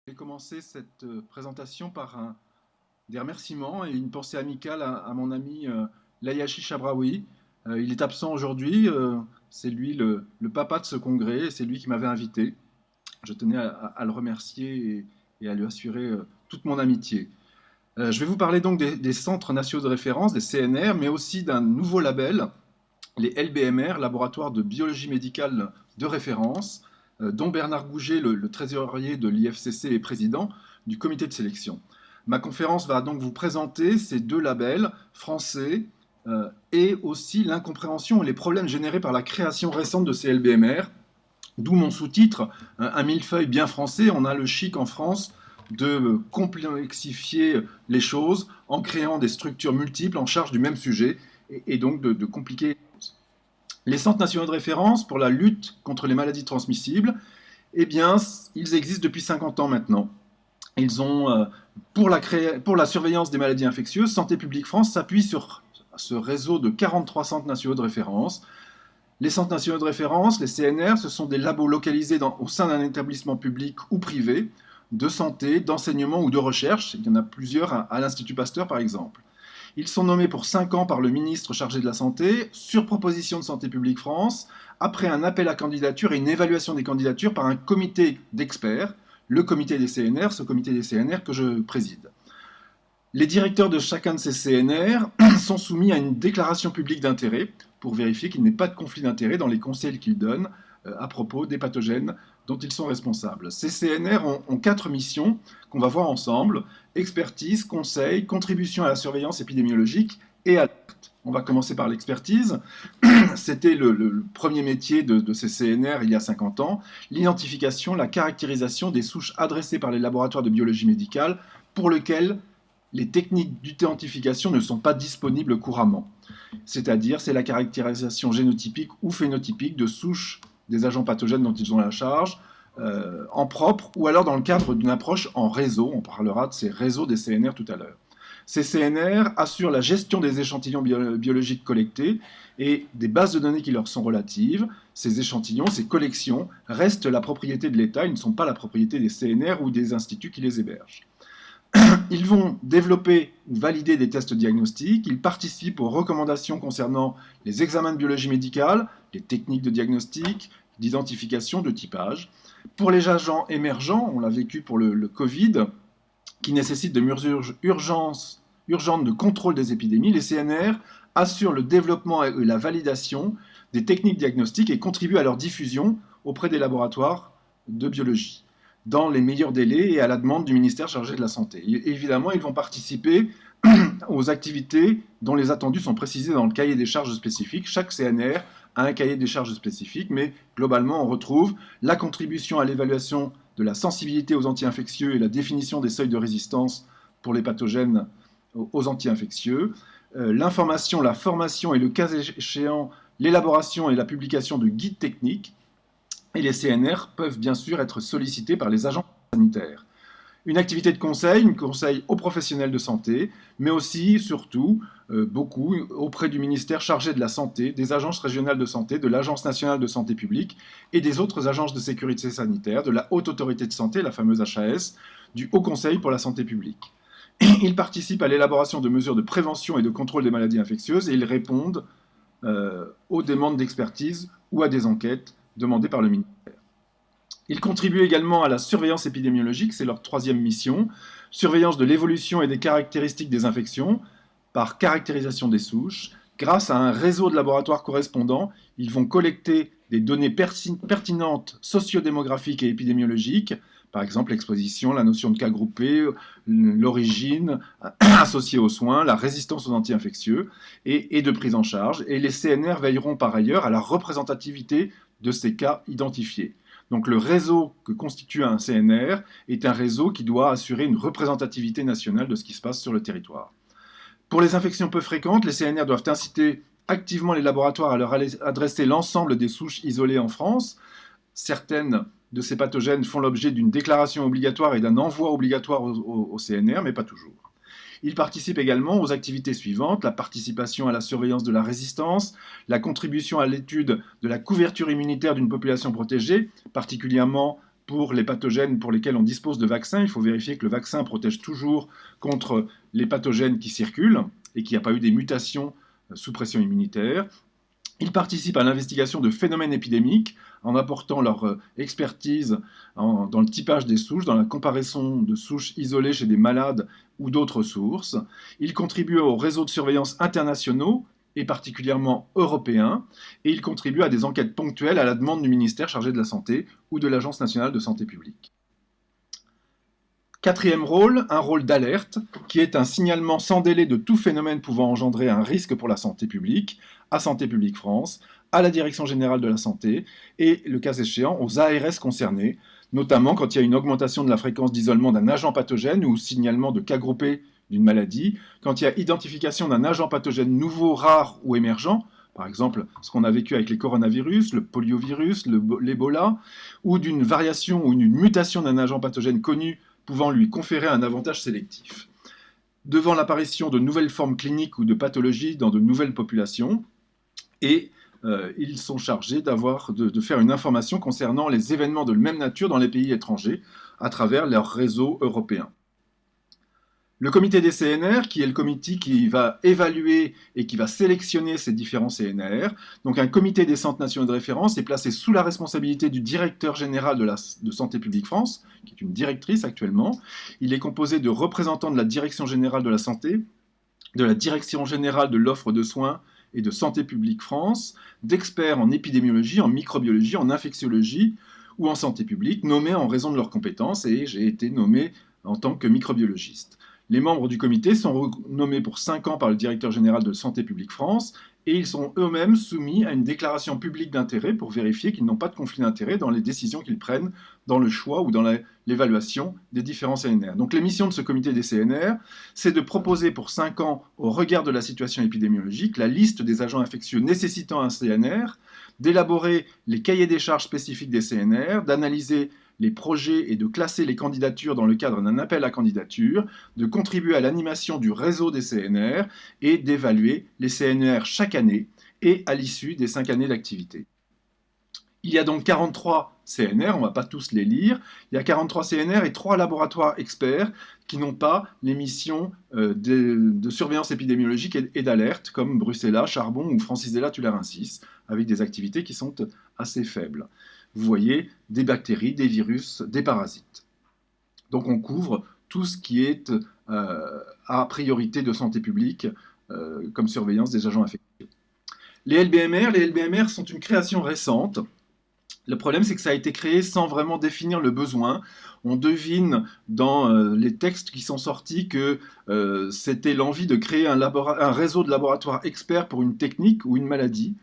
Je vais commencer cette présentation par des remerciements et une pensée amicale à mon ami Layashi Chabraoui. Il est absent aujourd'hui, c'est lui le papa de ce congrès, et c'est lui qui m'avait invité. Je tenais à le remercier et à lui assurer toute mon amitié. Je vais vous parler donc des centres nationaux de référence, des CNR, mais aussi d'un nouveau label, les LBMR, Laboratoires de biologie médicale de référence, dont Bernard Gouget, le trésorier de l'IFCC et président du comité de sélection. Ma conférence va donc vous présenter ces deux labels français et aussi l'incompréhension et les problèmes générés par la création récente de ces LBMR, d'où mon sous-titre, un millefeuille bien français. On a le chic en France de complexifier les choses en créant des structures multiples en charge du même sujet et donc de compliquer les centres nationaux de référence pour la lutte contre les maladies transmissibles. Eh bien, ils existent depuis 50 ans maintenant. Ils ont, pour la surveillance des maladies infectieuses, Santé publique France s'appuie sur ce réseau de 43 centres nationaux de référence. Les centres nationaux de référence, les CNR, ce sont des labos localisés au sein d'un établissement public ou privé de santé, d'enseignement ou de recherche. Il y en a plusieurs à l'Institut Pasteur, par exemple. Ils sont nommés pour 5 ans par le ministre chargé de la Santé, sur proposition de Santé publique France, après un appel à candidature et une évaluation des candidatures par un comité d'experts, le comité des CNR, ce comité des CNR que je préside. Les directeurs de chacun de ces CNR sont soumis à une déclaration publique d'intérêt pour vérifier qu'il n'y ait pas de conflit d'intérêt dans les conseils qu'ils donnent à propos des pathogènes dont ils sont responsables. Ces CNR ont 4 missions qu'on va voir ensemble: expertise, conseil, contribution à la surveillance épidémiologique et alerte. On va commencer par l'expertise. C'était le premier métier de ces CNR il y a 50 ans, l'identification, la caractérisation des souches adressées par les laboratoires de biologie médicale pour lesquelles les techniques d'identification ne sont pas disponibles couramment. C'est-à-dire, c'est la caractérisation génotypique ou phénotypique de souches des agents pathogènes dont ils ont la charge, en propre, ou alors dans le cadre d'une approche en réseau. On parlera de ces réseaux des CNR tout à l'heure. Ces CNR assurent la gestion des échantillons biologiques collectés et des bases de données qui leur sont relatives. Ces échantillons, ces collections, restent la propriété de l'État, ils ne sont pas la propriété des CNR ou des instituts qui les hébergent. Ils vont développer ou valider des tests diagnostiques, ils participent aux recommandations concernant les examens de biologie médicale, les techniques de diagnostic, d'identification, de typage. Pour les agents émergents, on l'a vécu pour le Covid, qui nécessitent de mesures urgentes de contrôle des épidémies, les CNR assurent le développement et la validation des techniques diagnostiques et contribuent à leur diffusion auprès des laboratoires de biologie, dans les meilleurs délais et à la demande du ministère chargé de la Santé. Et évidemment, ils vont participer aux activités dont les attendus sont précisés dans le cahier des charges spécifiques. Chaque CNR a un cahier des charges spécifique, mais globalement, on retrouve la contribution à l'évaluation de la sensibilité aux anti-infectieux et la définition des seuils de résistance pour les pathogènes aux anti-infectieux, l'information, la formation et le cas échéant, l'élaboration et la publication de guides techniques. Et les CNR peuvent bien sûr être sollicités par les agents sanitaires. Une activité de conseil aux professionnels de santé, mais aussi, surtout, beaucoup auprès du ministère chargé de la santé, des agences régionales de santé, de l'Agence nationale de santé publique et des autres agences de sécurité sanitaire, de la Haute Autorité de Santé, la fameuse HAS, du Haut Conseil pour la santé publique. Ils participent à l'élaboration de mesures de prévention et de contrôle des maladies infectieuses et ils répondent aux demandes d'expertise ou à des enquêtes demandées par le ministère. Ils contribuent également à la surveillance épidémiologique, c'est leur 3e mission, surveillance de l'évolution et des caractéristiques des infections par caractérisation des souches. Grâce à un réseau de laboratoires correspondants, ils vont collecter des données pertinentes sociodémographiques et épidémiologiques, par exemple l'exposition, la notion de cas groupé, l'origine associée aux soins, la résistance aux anti-infectieux et de prise en charge. Et les CNR veilleront par ailleurs à la représentativité de ces cas identifiés. Donc le réseau que constitue un CNR est un réseau qui doit assurer une représentativité nationale de ce qui se passe sur le territoire. Pour les infections peu fréquentes, les CNR doivent inciter activement les laboratoires à leur adresser l'ensemble des souches isolées en France. Certaines de ces pathogènes font l'objet d'une déclaration obligatoire et d'un envoi obligatoire au CNR, mais pas toujours. Ils participent également aux activités suivantes: la participation à la surveillance de la résistance, la contribution à l'étude de la couverture immunitaire d'une population protégée, particulièrement pour les pathogènes pour lesquels on dispose de vaccins, il faut vérifier que le vaccin protège toujours contre les pathogènes qui circulent et qu'il n'y a pas eu des mutations sous pression immunitaire. Ils participent à l'investigation de phénomènes épidémiques en apportant leur expertise dans le typage des souches, dans la comparaison de souches isolées chez des malades ou d'autres sources. Ils contribuent aux réseaux de surveillance internationaux et particulièrement européens, et ils contribuent à des enquêtes ponctuelles à la demande du ministère chargé de la Santé ou de l'Agence nationale de santé publique. Quatrième rôle, un rôle d'alerte, qui est un signalement sans délai de tout phénomène pouvant engendrer un risque pour la santé publique, à Santé publique France, à la Direction générale de la santé et, le cas échéant, aux ARS concernés, notamment quand il y a une augmentation de la fréquence d'isolement d'un agent pathogène ou signalement de cas groupés d'une maladie, quand il y a identification d'un agent pathogène nouveau, rare ou émergent, par exemple ce qu'on a vécu avec les coronavirus, le poliovirus, l'Ebola, ou d'une variation ou d'une mutation d'un agent pathogène connu pouvant lui conférer un avantage sélectif. Devant l'apparition de nouvelles formes cliniques ou de pathologies dans de nouvelles populations, et ils sont chargés de faire une information concernant les événements de même nature dans les pays étrangers à travers leur réseau européen. Le comité des CNR, qui est le comité qui va évaluer et qui va sélectionner ces différents CNR, donc un comité des centres nationaux de référence, est placé sous la responsabilité du directeur général de Santé publique France, qui est une directrice actuellement. Il est composé de représentants de la Direction générale de la santé, de la Direction générale de l'offre de soins et de Santé publique France, d'experts en épidémiologie, en microbiologie, en infectiologie ou en santé publique, nommés en raison de leurs compétences, et j'ai été nommé en tant que microbiologiste. Les membres du comité sont nommés pour 5 ans par le directeur général de Santé publique France et ils sont eux-mêmes soumis à une déclaration publique d'intérêt pour vérifier qu'ils n'ont pas de conflit d'intérêt dans les décisions qu'ils prennent, dans le choix ou dans l'évaluation des différents CNR. Donc les missions de ce comité des CNR, c'est de proposer pour 5 ans, au regard de la situation épidémiologique, la liste des agents infectieux nécessitant un CNR, d'élaborer les cahiers des charges spécifiques des CNR, d'analyser les projets et de classer les candidatures dans le cadre d'un appel à candidature, de contribuer à l'animation du réseau des CNR et d'évaluer les CNR chaque année et à l'issue des 5 années d'activité. Il y a donc 43 CNR, on ne va pas tous les lire, il y a 43 CNR et 3 laboratoires experts qui n'ont pas les missions de surveillance épidémiologique et d'alerte, comme Bruxella, Charbon ou Francisella tularensis, avec des activités qui sont assez faibles. Vous voyez, des bactéries, des virus, des parasites. Donc on couvre tout ce qui est à priorité de santé publique comme surveillance des agents infectieux. Les LBMR sont une création récente. Le problème, c'est que ça a été créé sans vraiment définir le besoin. On devine dans les textes qui sont sortis que c'était l'envie de créer un réseau de laboratoires experts pour une technique ou une maladie.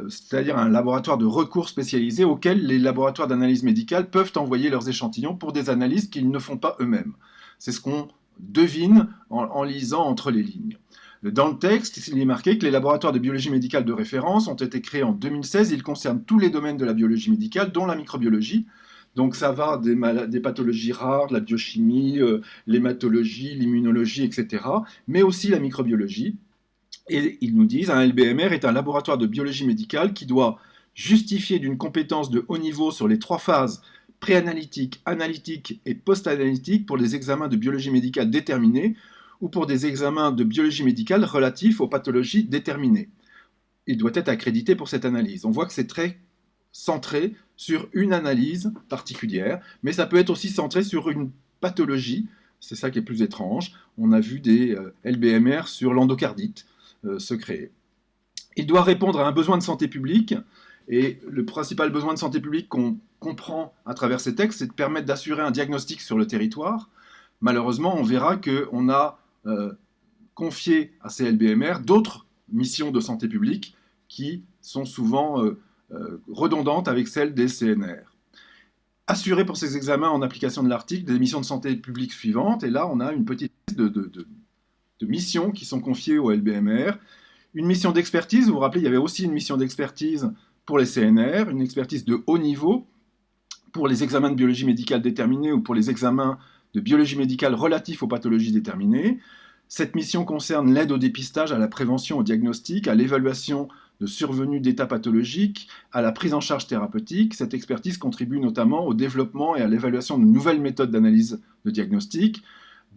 C'est-à-dire un laboratoire de recours spécialisé auquel les laboratoires d'analyse médicale peuvent envoyer leurs échantillons pour des analyses qu'ils ne font pas eux-mêmes. C'est ce qu'on devine en lisant entre les lignes. Dans le texte, il est marqué que les laboratoires de biologie médicale de référence ont été créés en 2016. Ils concernent tous les domaines de la biologie médicale, dont la microbiologie. Donc ça va des pathologies rares, de la biochimie, l'hématologie, l'immunologie, etc., mais aussi la microbiologie. Et ils nous disent, un LBMR est un laboratoire de biologie médicale qui doit justifier d'une compétence de haut niveau sur les 3 phases préanalytique, analytique et post-analytique pour les examens de biologie médicale déterminés ou pour des examens de biologie médicale relatifs aux pathologies déterminées. Il doit être accrédité pour cette analyse. On voit que c'est très centré sur une analyse particulière, mais ça peut être aussi centré sur une pathologie. C'est ça qui est plus étrange. On a vu des LBMR sur l'endocardite se créer. Il doit répondre à un besoin de santé publique, et le principal besoin de santé publique qu'on comprend à travers ces textes, c'est de permettre d'assurer un diagnostic sur le territoire. Malheureusement, on verra qu'on a confié à ces LBMR d'autres missions de santé publique qui sont souvent redondantes avec celles des CNR. Assurer pour ces examens en application de l'article des missions de santé publique suivantes, et là on a une petite liste de missions qui sont confiées au LBMR. Une mission d'expertise, vous vous rappelez, il y avait aussi une mission d'expertise pour les CNR, une expertise de haut niveau pour les examens de biologie médicale déterminés ou pour les examens de biologie médicale relatifs aux pathologies déterminées. Cette mission concerne l'aide au dépistage, à la prévention, au diagnostic, à l'évaluation de survenue d'états pathologiques à la prise en charge thérapeutique. Cette expertise contribue notamment au développement et à l'évaluation de nouvelles méthodes d'analyse de diagnostic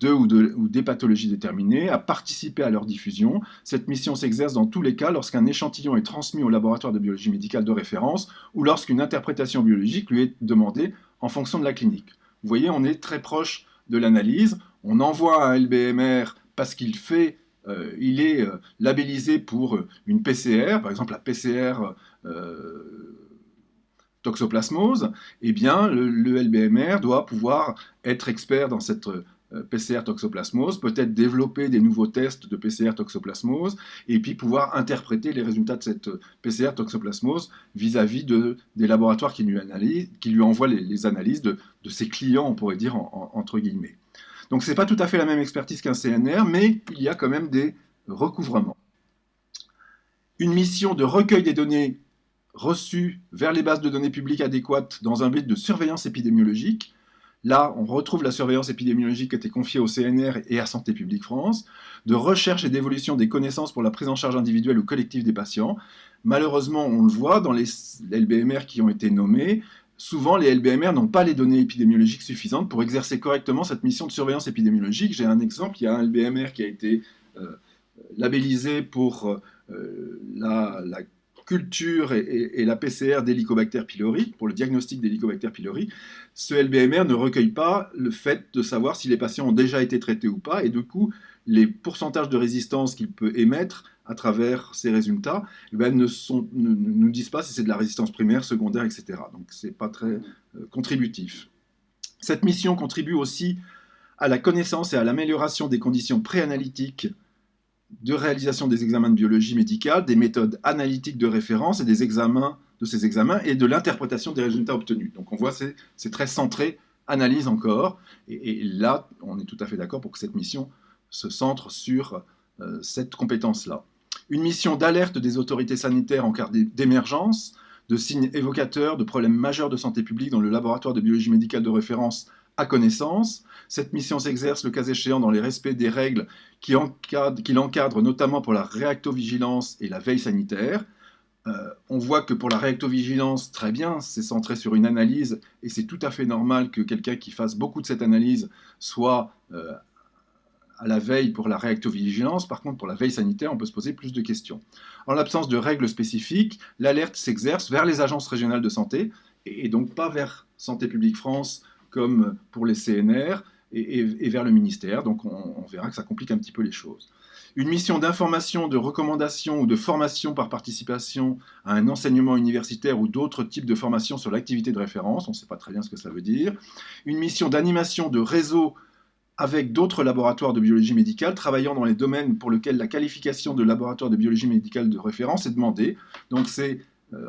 ou des pathologies déterminées, à participer à leur diffusion. Cette mission s'exerce dans tous les cas lorsqu'un échantillon est transmis au laboratoire de biologie médicale de référence ou lorsqu'une interprétation biologique lui est demandée en fonction de la clinique. Vous voyez, on est très proche de l'analyse. On envoie un LBMR parce il est labellisé pour une PCR, par exemple la PCR toxoplasmose. Eh bien, le LBMR doit pouvoir être expert dans cette PCR toxoplasmose, peut-être développer des nouveaux tests de PCR toxoplasmose, et puis pouvoir interpréter les résultats de cette PCR toxoplasmose vis-à-vis des laboratoires qui lui envoient les analyses de ses clients, on pourrait dire entre guillemets. Donc ce n'est pas tout à fait la même expertise qu'un CNR, mais il y a quand même des recouvrements. Une mission de recueil des données reçues vers les bases de données publiques adéquates dans un but de surveillance épidémiologique. Là, on retrouve la surveillance épidémiologique qui était confiée au CNR et à Santé publique France, de recherche et d'évolution des connaissances pour la prise en charge individuelle ou collective des patients. Malheureusement, on le voit dans les LBMR qui ont été nommés, souvent les LBMR n'ont pas les données épidémiologiques suffisantes pour exercer correctement cette mission de surveillance épidémiologique. J'ai un exemple, il y a un LBMR qui a été labellisé pour la culture et la PCR d'Helicobacter pylori, pour le diagnostic d'Helicobacter pylori. Ce LBMR ne recueille pas le fait de savoir si les patients ont déjà été traités ou pas, et du coup, les pourcentages de résistance qu'il peut émettre à travers ces résultats ne nous disent pas si c'est de la résistance primaire, secondaire, etc. Donc c'est pas très contributif. Cette mission contribue aussi à la connaissance et à l'amélioration des conditions préanalytiques de réalisation des examens de biologie médicale, des méthodes analytiques de référence et de ces examens et de l'interprétation des résultats obtenus. Donc on voit c'est très centré, analyse encore, et là on est tout à fait d'accord pour que cette mission se centre sur cette compétence-là. Une mission d'alerte des autorités sanitaires en cas d'émergence, de signes évocateurs de problèmes majeurs de santé publique dans le laboratoire de biologie médicale de référence à connaissance. Cette mission s'exerce le cas échéant dans les respects des règles qui l'encadrent notamment pour la réactovigilance et la veille sanitaire. On voit que pour la réactovigilance, très bien, c'est centré sur une analyse et c'est tout à fait normal que quelqu'un qui fasse beaucoup de cette analyse soit à la veille pour la réactovigilance. Par contre, pour la veille sanitaire, on peut se poser plus de questions. En l'absence de règles spécifiques, l'alerte s'exerce vers les agences régionales de santé et donc pas vers Santé publique France comme pour les CNR, et vers le ministère. Donc on verra que ça complique un petit peu les choses. Une mission d'information, de recommandation ou de formation par participation à un enseignement universitaire ou d'autres types de formations sur l'activité de référence, on ne sait pas très bien ce que ça veut dire. Une mission d'animation de réseau avec d'autres laboratoires de biologie médicale travaillant dans les domaines pour lesquels la qualification de laboratoire de biologie médicale de référence est demandée. Donc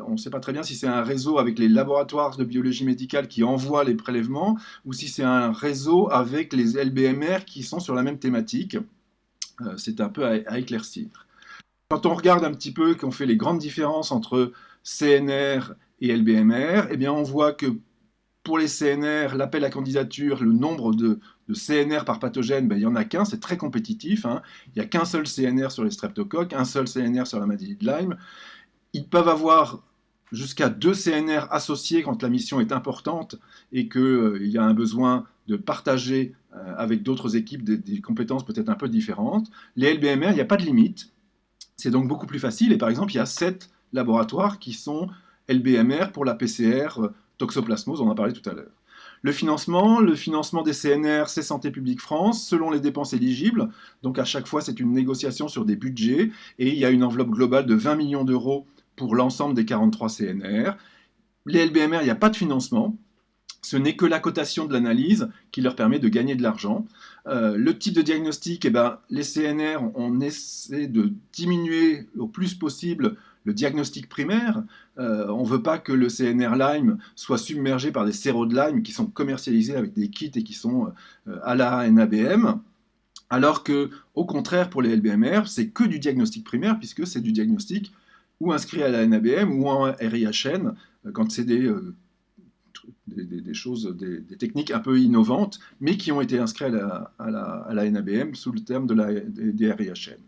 on ne sait pas très bien si c'est un réseau avec les laboratoires de biologie médicale qui envoient les prélèvements ou si c'est un réseau avec les LBMR qui sont sur la même thématique. C'est un peu à éclaircir. Quand on regarde un petit peu, qu'on fait les grandes différences entre CNR et LBMR, eh bien on voit que pour les CNR, l'appel à candidature, le nombre de CNR par pathogène, il n'y en a qu'un, c'est très compétitif. Il n'y a qu'un seul CNR sur les streptocoques, un seul CNR sur la maladie de Lyme. Ils peuvent avoir jusqu'à 2 CNR associés quand la mission est importante et qu'il y a un besoin de partager avec d'autres équipes des compétences peut-être un peu différentes. Les LBMR, il n'y a pas de limite. C'est donc beaucoup plus facile. Et par exemple, il y a 7 laboratoires qui sont LBMR pour la PCR toxoplasmose, on en a parlé tout à l'heure. Le financement des CNR, c'est Santé publique France, selon les dépenses éligibles. Donc à chaque fois, c'est une négociation sur des budgets et il y a une enveloppe globale de 20 millions d'euros pour l'ensemble des 43 CNR. Les LBMR, il n'y a pas de financement. Ce n'est que la cotation de l'analyse qui leur permet de gagner de l'argent. Le type de diagnostic, les CNR, on essaie de diminuer au plus possible le diagnostic primaire. On ne veut pas que le CNR Lyme soit submergé par des séros de Lyme qui sont commercialisés avec des kits et qui sont à la NABM. Alors que, au contraire, pour les LBMR, c'est que du diagnostic primaire, puisque c'est du diagnostic ou inscrit à la NABM ou en RIHN, quand c'est des choses, des techniques un peu innovantes, mais qui ont été inscrites à la NABM sous le terme des RIHN.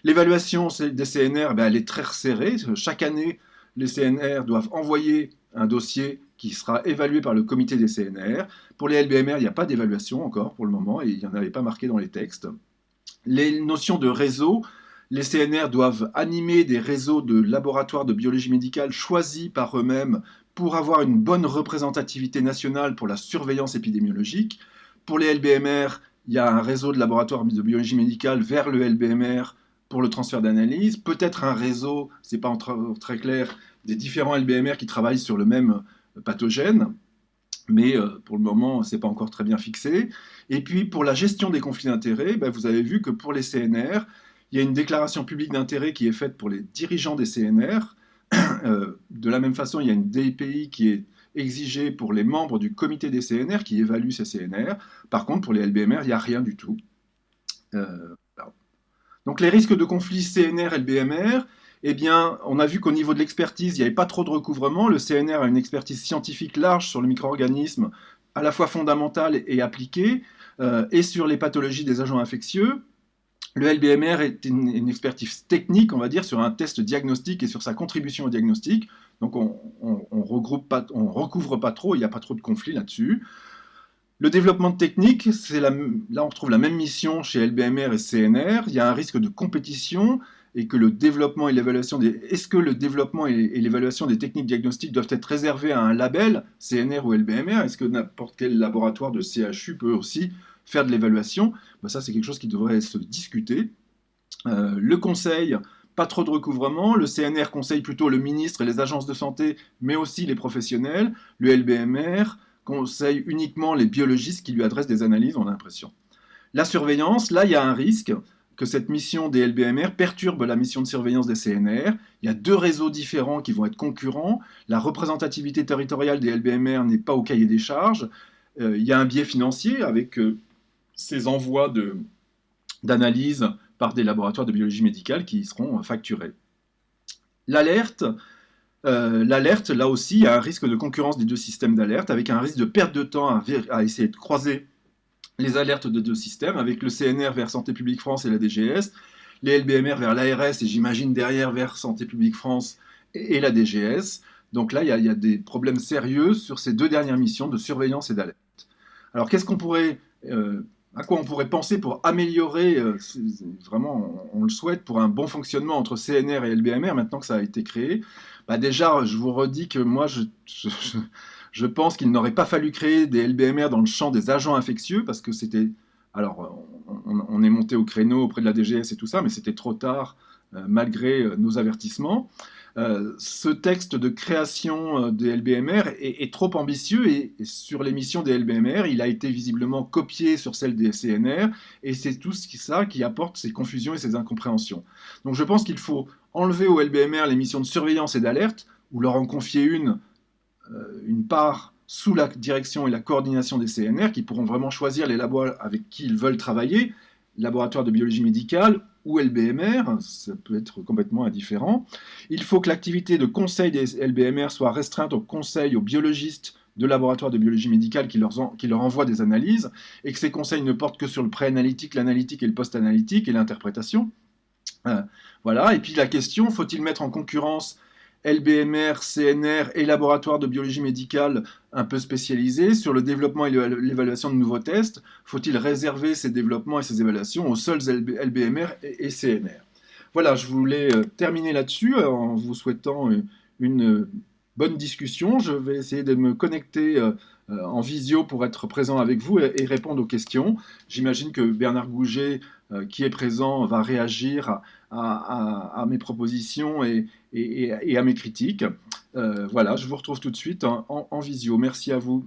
L'évaluation des CNR, ben, elle est très resserrée. Chaque année, les CNR doivent envoyer un dossier qui sera évalué par le comité des CNR. Pour les LBMR, il n'y a pas d'évaluation encore pour le moment et il n'y en avait pas marqué dans les textes. Les notions de réseau, les CNR doivent animer des réseaux de laboratoires de biologie médicale choisis par eux-mêmes pour avoir une bonne représentativité nationale pour la surveillance épidémiologique. Pour les LBMR, il y a un réseau de laboratoires de biologie médicale vers le LBMR pour le transfert d'analyse. Peut-être un réseau, c'est pas très clair, des différents LBMR qui travaillent sur le même pathogène, mais pour le moment, c'est pas encore très bien fixé. Et puis, pour la gestion des conflits d'intérêts, ben, vous avez vu que pour les CNR, il y a une déclaration publique d'intérêt qui est faite pour les dirigeants des CNR. De la même façon, il y a une DPI qui est exigée pour les membres du comité des CNR qui évaluent ces CNR. Par contre, pour les LBMR, il n'y a rien du tout. Voilà. Donc les risques de conflit CNR-LBMR, eh bien, on a vu qu'au niveau de l'expertise, il n'y avait pas trop de recouvrement. Le CNR a une expertise scientifique large sur le micro-organisme, à la fois fondamentale et appliquée, et sur les pathologies des agents infectieux. Le LBMR est une expertise technique, on va dire, sur un test diagnostique et sur sa contribution au diagnostic. Donc on recouvre pas trop, il n'y a pas trop de conflits là-dessus. Le développement de techniques, là on retrouve la même mission chez LBMR et CNR. Il y a un risque de compétition et que le développement et l'évaluation est-ce que le développement et l'évaluation des techniques diagnostiques doivent être réservés à un label CNR ou LBMR? Est-ce que n'importe quel laboratoire de CHU peut aussi faire de l'évaluation? Ben ça, c'est quelque chose qui devrait se discuter. Le conseil, pas trop de recouvrement. Le CNR conseille plutôt le ministre et les agences de santé, mais aussi les professionnels. Le LBMR conseille uniquement les biologistes qui lui adressent des analyses, on a l'impression. La surveillance, là, il y a un risque que cette mission des LBMR perturbe la mission de surveillance des CNR. Il y a deux réseaux différents qui vont être concurrents. La représentativité territoriale des LBMR n'est pas au cahier des charges. Il y a un biais financier avec ces envois d'analyse par des laboratoires de biologie médicale qui seront facturés. L'alerte, là aussi, il y a un risque de concurrence des deux systèmes d'alerte, avec un risque de perte de temps à essayer de croiser les alertes de deux systèmes, avec le CNR vers Santé publique France et la DGS, les LBMR vers l'ARS et j'imagine derrière vers Santé publique France et la DGS. Donc là, il y a des problèmes sérieux sur ces deux dernières missions de surveillance et d'alerte. Alors, à quoi on pourrait penser pour améliorer, vraiment, on le souhaite, pour un bon fonctionnement entre CNR et LBMR, maintenant que ça a été créé? Bah déjà, je vous redis que moi, je pense qu'il n'aurait pas fallu créer des LBMR dans le champ des agents infectieux, parce que c'était... Alors, on est monté au créneau auprès de la DGS et tout ça, mais c'était trop tard, malgré nos avertissements. Ce texte de création des LBMR est trop ambitieux et sur les missions des LBMR, il a été visiblement copié sur celle des CNR et c'est tout ça qui apporte ces confusions et ces incompréhensions. Donc je pense qu'il faut enlever aux LBMR les missions de surveillance et d'alerte ou leur en confier une part sous la direction et la coordination des CNR qui pourront vraiment choisir les labos avec qui ils veulent travailler, laboratoire de biologie médicale ou LBMR, ça peut être complètement indifférent. Il faut que l'activité de conseil des LBMR soit restreinte aux conseils aux biologistes de laboratoires de biologie médicale qui leur envoient des analyses, et que ces conseils ne portent que sur le pré-analytique, l'analytique et le post-analytique et l'interprétation. Voilà, et puis la question, faut-il mettre en concurrence LBMR, CNR et laboratoires de biologie médicale un peu spécialisés sur le développement et l'évaluation de nouveaux tests? Faut-il réserver ces développements et ces évaluations aux seuls LBMR et CNR? Voilà, je voulais terminer là-dessus en vous souhaitant une bonne discussion. Je vais essayer de me connecter en visio pour être présent avec vous et répondre aux questions. J'imagine que Bernard Gouget, qui est présent, va réagir à mes propositions et à mes critiques. Voilà, je vous retrouve tout de suite en visio. Merci à vous.